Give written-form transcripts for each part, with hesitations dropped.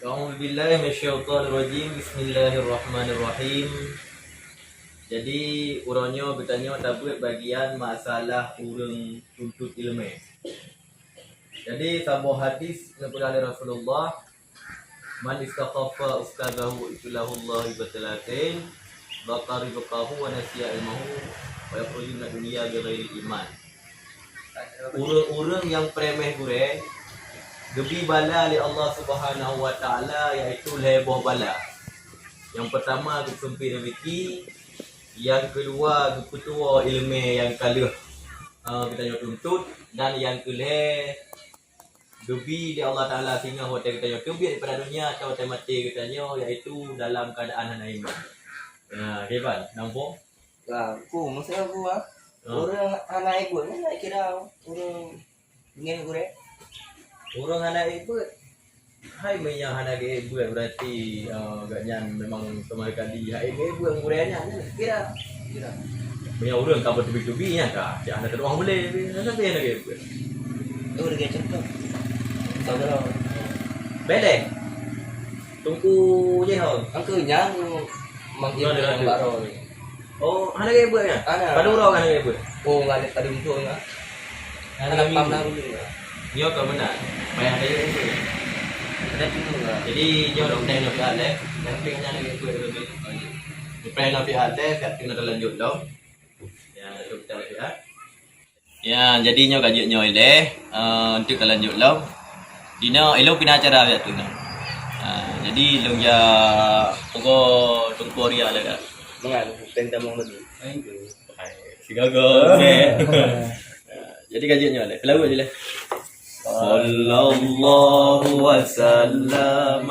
A'udzubillahi minasyaitonirrajim. Bismillahirrahmanirrahim. Jadi uronyo bertanya tabut bagian masalah urang tuntut ilmu. Jadi sabuh hadis daripada Rasulullah, man istaqafa ustadahu itulahullah ibtalatain baqari baqahu wa nasiya ilmuhu wa yakhruju min dunya bighairi iman. Urang-urang yang premeh gure gebi bala oleh Allah Subhanahu wa taala, iaitu leboh bala. Yang pertama kesempit rezeki, yang kedua ketua ilmu yang kalah kita tuntut, dan yang kelih gebi di Allah taala sehingga hotel kita kebi daripada dunia atau hotel mati kita iaitu dalam keadaan hana iman. Hebat nampak? Aku maksud aku orang anak ibu ni nak kira orang ingin gure. Orang anak ibu, hai menyang anak ibu berarti agaknya memang sama kali hai ibu yang gurenya kira. Punya orang kabar tubi-tubinya kah? Jangan ada orang boleh. Sampai anak ibu. Itu udah kecil tu. Saudara. Bele. Tunggu je hol. Angku nyang manggil orang baru ni. Oh, anak ibu ya? Pada orang anak ibu. Oh, enggak ada tadi muncul enggak? Anak pamlah dulu. Dia ke mana? Bayar dia itu. Ada tu enggak? Jadi dia orang dah nak ada, nanti kena lagi buat lebih. Supaya nak ada, kat kena lanjut dah. Ya, kita lihat. Ya, jadinya kajutnya ile untuk lanjut dah. Dina elo pina acara dia tu nah. Jadi long ya pokok tungkoria ada kan. Mengal tentang mau lebih. Sigago. Jadi kajutnya ile. Lagu aja le. Sallallahu wasallam.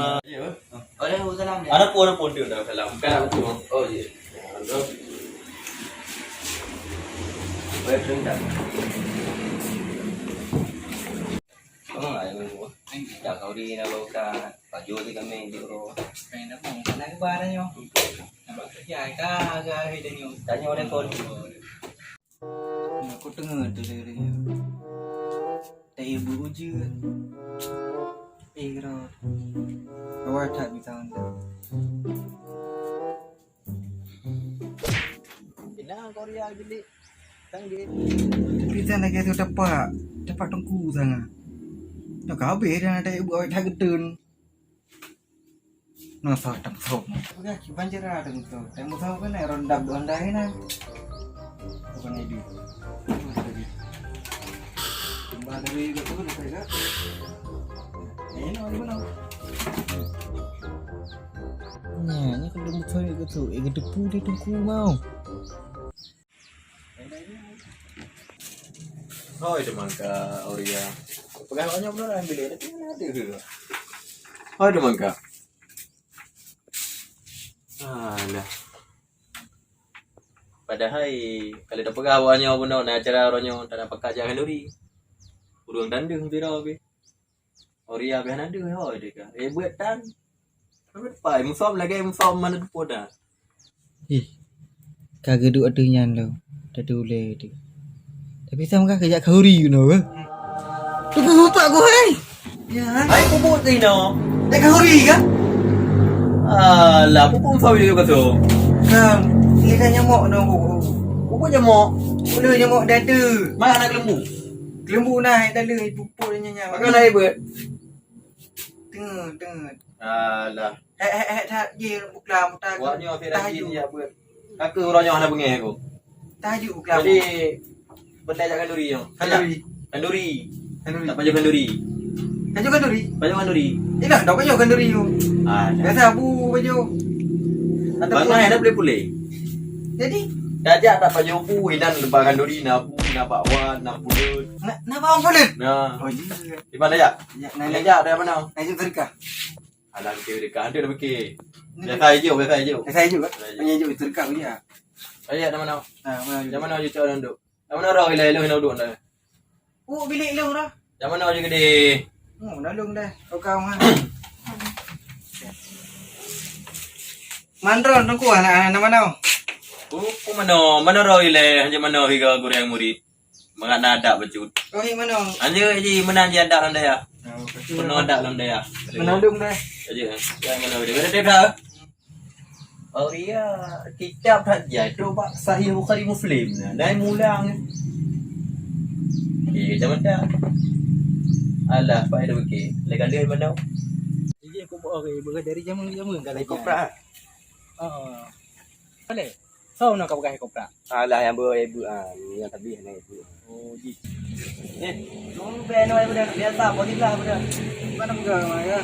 Ada salam dia. Ada pun dia dah salam. Kan betul. Oh ya. Baik tentang. Kamu nggak yang gua? Ya kau di nalo ka baju di kami di ro. Kaya na po, nagbaran nyo. Kaya ka, agahin nyo. Tanya oleh kon. Aku tengah tu dari nyo. Tak ibu ujian. Kira. Kawar tak bisa anda. Ina Korea gede. Tangge. Kita nak kata dapat tunggu sangat. Nak kabeh dah ada ibu awak tak gedun. Nasa tak sok. Udah banjir ada tu. Temu tahu kan rondab dondahin nah. Bukan ini. Kembali dari itu tu saya. Ini mana? Ni kalau muka itu tu, depu dia tunggu mau. Oh, itu mangka Auria. Pegawainya benar ambil dia tinggal ada ke? Oh, itu mangka. Alah. Padahal kalau ada pegawainya benar nak acara orangnya tak ada pakai jangan duri. Urang dandung biro be. Auria be ada ho dia. Buat tan. Apa musom lagi musom mana tu poda. Kagak duk ada nyan lo. Dah dule tu. Tapi sama kan kerja kauri you know. Tu buta aku hai. Ya. Ai puput ke no. Dah kauri kan? Alah puput musom juga tu. Kan. Ni kan nyamuk no. Puput nyamuk. Boleh nyamuk dada. Mai anak lembu. Lembu naik dada puput nyanya. Pakai naik buat. Tengah. Alah. Tak je bukla muta. Buatnya Firajin ya buat. Kakak orangnya ada bengih aku. Tajuk bukla. Jadi benda aja kanduri yo. Kanduri. Tak baju kanduri. Tajuk kanduri. Baju kanduri. Ina dak baju kanduri tu. Biasa abu baju. Bangai ada boleh. Jadi Dajak tak baju pu hinan lebar kanduri na pu na bakwan na pulut. nak bawang pulut. Nah. Oh iya. Di mana ya? Nak Dajak dari mana? Tajuk terika. Alah ke dekat ada dah fikir. Biasa je. Saya juga. Penyejuk terika dia. Dajak dari mana? Mana? Yang mana je cara duduk? Yang mana orang ilai ilai duduk dah? Oh bilik lu dah. Yang mana je gede? Oh dah lung dah. Kau ha. Mandron tunggu anak mana? Oh mana orang ilai hanya mana higa goreng murid. Mengat ada bacut. Oh mana? Anja ji mana je ada dalam daya. Oh, Penuh ada dalam daya. Menandung dah. Aja. Yang mana dia? Ada dah. Oh iya, kitab saja tu Pak Sahih Bukhari Muslim. Dah mulang. Macam mana? Alah, Pak ada okey. Lekan dia mana? Jadi aku buat orang dari zaman-zaman kalau Kopra. Oh. Boleh. So nak kau pakai kopra. Alah yang beribu yang tadi yang ibu. Oh, ji. Kamu benar benar biasa bolehlah benar. Mana enggak ya?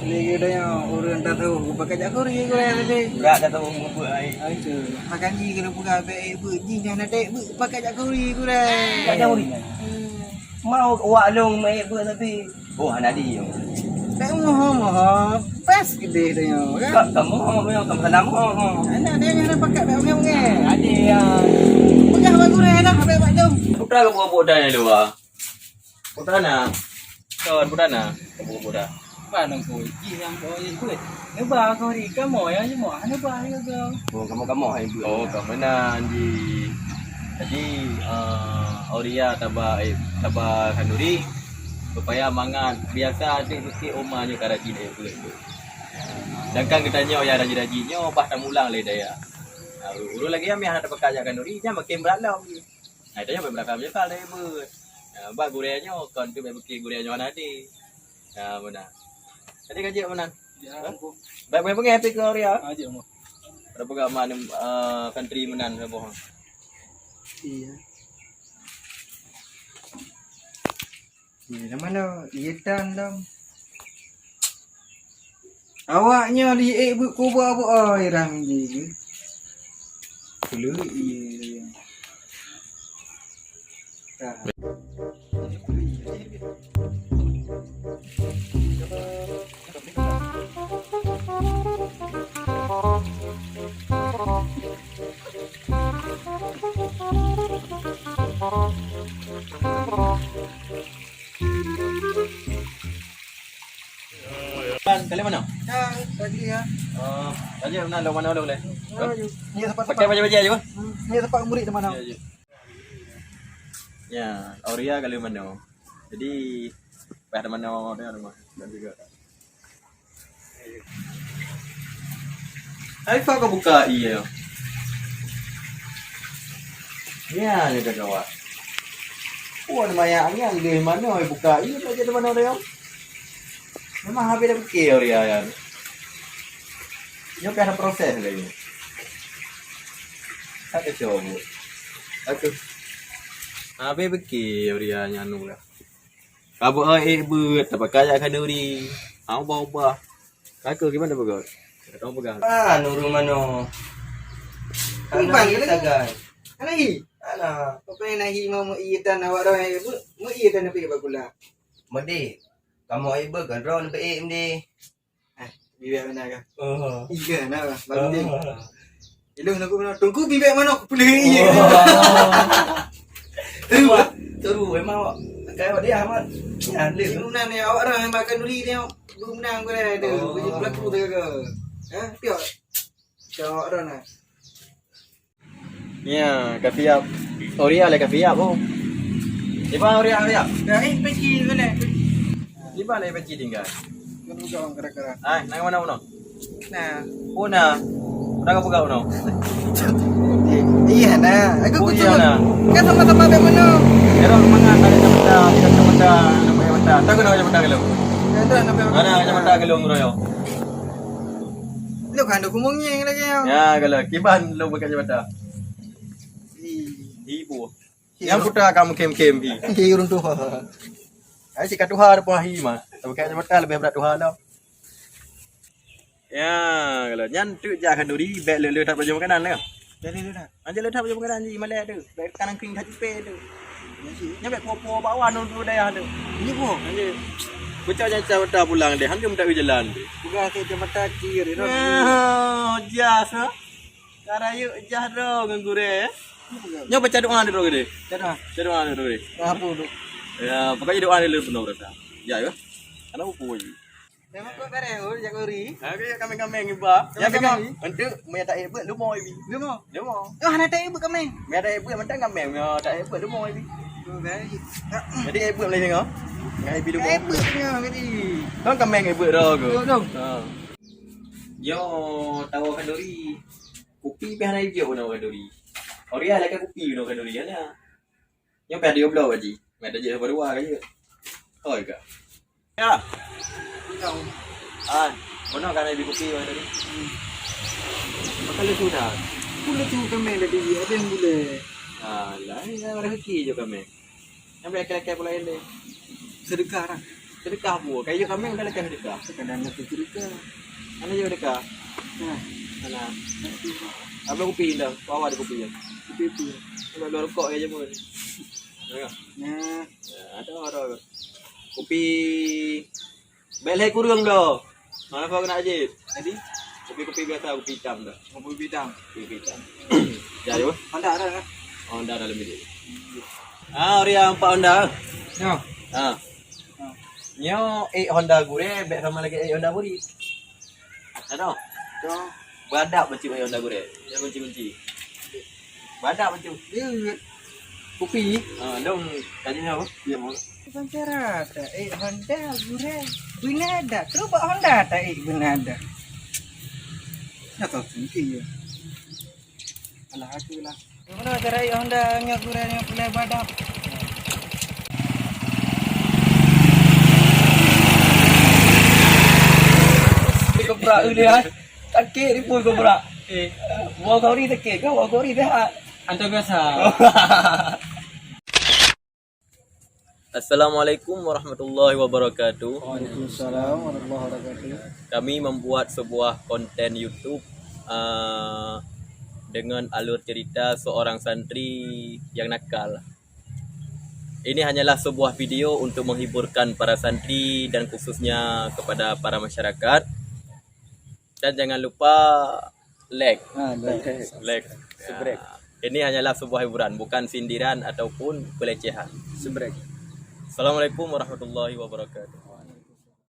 Lagi ada yang orang tak tahu pakai jakuri kau tadi. Berat dah tahu buat air. Itu. Makan ji kena buka ibu ji jangan ada ibu pakai jakuri kau dah. Tak jauh ni. Mau awak long mai ibu tapi. Oh anak dia. Tak mohon. Pas gede dia. Kamu memang kamu senang. Anak dia yang pakai bang ada yang pegang bagus dah habis pak jom. Putra kau bodoh ni luar. Putra nak. Kawan putra nak. Kau bodoh. Mana kau ji yang kau ikut. Nebah kau ni kamu yang semua nebah kau. Oh kamu ibu. Oh, kat mana Anji? Jadi, Auria tabah kanduri supaya mangan. Biasa adik mesti omanya karaji dia tu. Sedangkan kita tanya ya raji-rajinya, pas tak mulang le daya. Uru lagi yang ada bekerja kanduri, nya makin beralam. Nah, tanya belakang je kal dia ber. Bak gurenya kon tu bagi gurenya mana di. Nah, benar. Tadi kaji mana? Ya, aku. Baik-baik happy ke Auria? Aja mu. Ada pegaman country menan ke bohong. Iya. Iya, mana ietan dong. Awaknya di ibu ku buat irang je. Dulu iya. Dah. Kalian mana? Ya, tadi ya. Tadi mana mana boleh. Ni tempat Pakai baju je. Ni tempat murid mana? Ya, Auria kalian mana? Jadi pada mana dia rumah dan juga. Alfa kau buka iya. Ya, ni dah kawan. Oh, nama yang ni di mana buka iya saja di mana dia? Memang habis dah fikir Auria ya. Dia ada proses lagi. Ada coba. Aku. Habis fikir Auria nyanu lah. Kabu ber tak pakai akan duri. Ubah-ubah. Kakak gimana bagus? Kau pegang. Nurul mano. Kumbang ke lagi? Sagan. Anahi. Alah, Apa yang nahi mau ietan awak dah mu ietan apa bagula. mede. Kamu ibu kan ron pe mde. Bibek mana kah? Oh. Iya nak bagus dia. Ilung aku mana? Tunggu bibek mana aku pilih iya. Terus memang kayak dia amat. Ya, Ilung nan ni awak dah makan duri ni belum menang kau dah ada. Baju pelaku tu ke? Piok. Awak dah nak. Ya, kafiap. Auria le kafiap oh. Di mana Auria? Dah peci mana? Di mana peci tinggal? Kau buka orang kera-kera. Nang mana uno? Nah. Una. Udah kau buka uno. Iya nah. Aku Iya nah. Kan sama-sama be mana? Era mangan ada camata, namanya mata. Tahu kena camata kalau. Ada nak be. Mana camata kalau nguroyo. Lu kan ada kumungnya lagi ya. Ya kalau kiban lo pakai camata. Ibu. Yang putra kamu kem-kem bi. Iya urun tu. Ai si katuha depan hi mah. Pakai camata lebih berat tuha dah. Ya, kalau nyan tu jangan duri beg le tak baju makanan le. Jadi lu nak. Anjir le tak baju makanan ji malai tu. Beg kanan kering haji pe tu. Nya beg popo bawa nu daya tu. Ini po. Anjir. Bocah camata pulang deh. Hampir mendak jalan deh. Buka ke jambatan kiri tu. Oh, jas ha. Karayu jas ro ngure. Nyo baca doa dulu gede. Dah. Baca doa dulu gede. Apa tu? Ya, pokoknya doa dulu penuh rasa. Ya, ya. Ana upu je. Memang kau kare ur jagori. Ha, kami iba. Ya, kami. Untuk me tak ibu lu mau ibi. Lu mau? Lu mau. Oh, anak tak ibu kami. Me tak ibu mentang kami, me tak ibu lu mau ibi. Baik. Jadi ebut boleh tengok. Ngai bilu. Hebatnya tadi. Kan kameng ebut dah ke. Dong. Ha. Yo, tahu kenduri. Kopi pe hanai dia nak kenduri. Ori ala ka kopi nak kenduri ana. Yang pe dia belau aji. Mai dah je berdua ke je. Oi ka. Ya. Kau. An, mana kan ai kopi mana tadi? Makala sudah. Boleh tu kami tadi. Ada yang boleh. Alah, ni dah rezeki je kami. Yang belakang pula ini. Sedekah lah. Sedekah pun. Kayu kami dah lekas sedekah. Kadang-kadang sedekah. Mana je sedekah? Nah, Mana? Abang kopi dah. Bawa ada kopi je. itu. Kalau ada rokok aja pun. Tengok. Nah, Ada. Kopi belai kurang dah. Mana kau kena ajib? tadi Kopi biasa, kopi hitam dah. ngopi bidang. Kopi hitam. Jadi apa? Honda ada kan? Honda dalam bilik. Ori yang Pak Honda. Ya. Nyo Honda gure bet sama lagi Honda buri. Ano? Ya. Badak benci Honda gure. Dia benci. Badak benci. Dia kopi. Dong tanya apa? Dia mau. Pancera ada. Honda gure. Guna ada. Coba Honda ada. Guna ada. Ya tahu sendiri ya. Alah aku lah. Mana cara Honda nya gure nya pulai badak. Kobra dia. Takik ni pun kobra. Bawa kau ni takik kau, bawa kau ni dah. Antar biasa. Assalamualaikum warahmatullahi wabarakatuh. Waalaikumsalam warahmatullahi wabarakatuh. Kami membuat sebuah konten YouTube dengan alur cerita seorang santri yang nakal. Ini hanyalah sebuah video untuk menghiburkan para santri dan khususnya kepada para masyarakat. Dan jangan lupa like. Like. Sebrek. Ini hanyalah sebuah hiburan, bukan sindiran ataupun pelecehan. Sebrek. Assalamualaikum warahmatullahi wabarakatuh.